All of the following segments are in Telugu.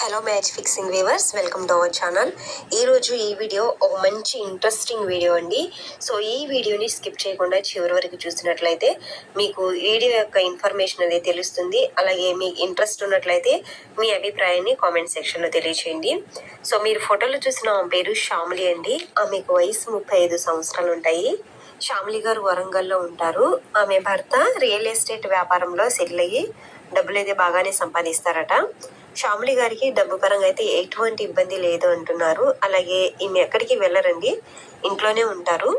Hello match fixing viewers, welcome to our channel. ఈరోజు ఈ వీడియో ఒక మంచి ఇంట్రెస్టింగ్ వీడియో అండి. సో ఈ వీడియోని స్కిప్ చేయకుండా చివరి వరకు చూసినట్లయితే మీకు వీడియో యొక్క ఇన్ఫర్మేషన్ అనేది తెలుస్తుంది. అలాగే మీకు ఇంట్రెస్ట్ ఉన్నట్లయితే మీ అభిప్రాయాన్ని కామెంట్ సెక్షన్లో తెలియచేయండి. సో మీరు ఫోటోలో చూసిన ఆమె పేరు శ్యామిలి అండి. ఆమెకు వయసు 35 సంవత్సరాలు ఉంటాయి. శ్యామిలి గారు వరంగల్లో ఉంటారు. ఆమె భర్త రియల్ ఎస్టేట్ వ్యాపారంలో సెటిల్ అయ్యి డబ్బులైతే బాగానే సంపాదిస్తారట. శ్యామిలి గారికి డబ్బు పరంగా అయితే ఎటువంటి ఇబ్బంది లేదు అంటున్నారు. అలాగే ఈమె ఎక్కడికి వెళ్ళరండి, ఇంట్లోనే ఉంటారు.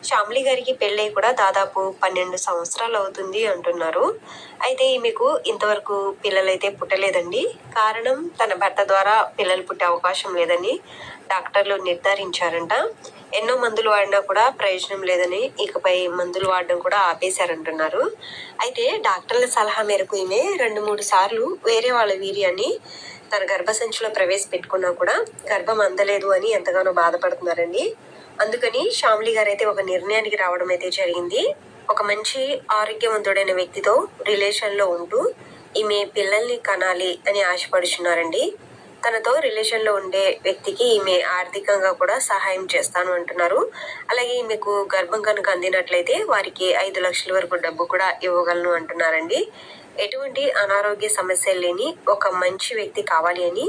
శ్యామిలి గారికి పెళ్ళై కూడా దాదాపు 12 సంవత్సరాలు అవుతుంది అంటున్నారు. అయితే ఈమెకు ఇంతవరకు పిల్లలైతే పుట్టలేదండి. కారణం తన భర్త ద్వారా పిల్లలు పుట్టే అవకాశం లేదని డాక్టర్లు నిర్ధారించారంట. ఎన్నో మందులు వాడినా కూడా ప్రయోజనం లేదని ఇకపై మందులు వాడడం కూడా ఆపేశారంటున్నారు. అయితే డాక్టర్ల సలహా మేరకు ఈమె 2-3 సార్లు వేరే వాళ్ళ వీర్యాన్ని తన గర్భసంచిలో ప్రవేశపెట్టుకున్నా కూడా గర్భం అందలేదు అని ఎంతగానో బాధపడుతున్నారండి. అందుకని శ్యామిలి గారు అయితే ఒక నిర్ణయానికి రావడం అయితే జరిగింది. ఒక మంచి ఆరోగ్యవంతుడైన వ్యక్తితో రిలేషన్లో ఉంటూ ఈమె పిల్లల్ని కనాలి అని ఆశపడుచున్నారండి. తనతో రిలేషన్లో ఉండే వ్యక్తికి ఈమె ఆర్థికంగా కూడా సహాయం చేస్తాను అంటున్నారు. అలాగే ఈమెకు గర్భం కనుక అందినట్లయితే వారికి 5 లక్షల వరకు డబ్బు కూడా ఇవ్వగలను అంటున్నారండి. ఎటువంటి అనారోగ్య సమస్యలు లేని ఒక మంచి వ్యక్తి కావాలి అని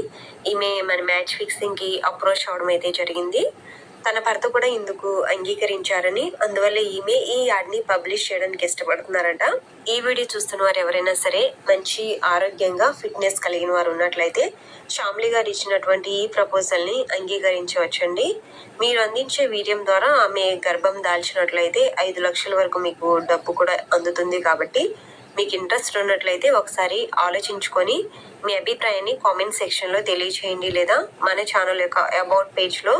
ఈమె మన మ్యాచ్ ఫిక్సింగ్కి అప్రోచ్ అవడం అయితే జరిగింది. తన భర్త కూడా ఇందుకు అంగీకరించారని, అందువల్ల ఈమె ఈ యాడ్ని పబ్లిష్ చేయడానికి ఇష్టపడుతున్నారట. ఈ వీడియో చూస్తున్న వారు ఎవరైనా సరే మంచి ఆరోగ్యంగా ఫిట్నెస్ కలిగిన వారు ఉన్నట్లయితే శ్యామిలి గారు ఇచ్చినటువంటి ఈ ప్రపోజల్ని అంగీకరించవచ్చండి. మీరు అందించే వీర్యం ద్వారా ఆమె గర్భం దాల్చినట్లయితే 5 లక్షల వరకు మీకు డబ్బు కూడా అందుతుంది. కాబట్టి మీకు ఇంట్రెస్ట్ ఉన్నట్లయితే ఒకసారి ఆలోచించుకొని మీ అభిప్రాయాన్ని కామెంట్ సెక్షన్లో తెలియచేయండి. లేదా మన ఛానల్ యొక్క అబౌట్ పేజ్లో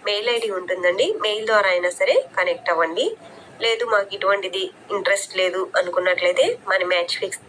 మెయిల్ ఐడి ఉంటుందండి, మెయిల్ ద్వారా అయినా సరే కనెక్ట్ అవ్వండి. లేదు మాకు ఇటువంటిది ఇంట్రెస్ట్ లేదు అనుకున్నట్లయితే మన మ్యాచ్ ఫిక్స్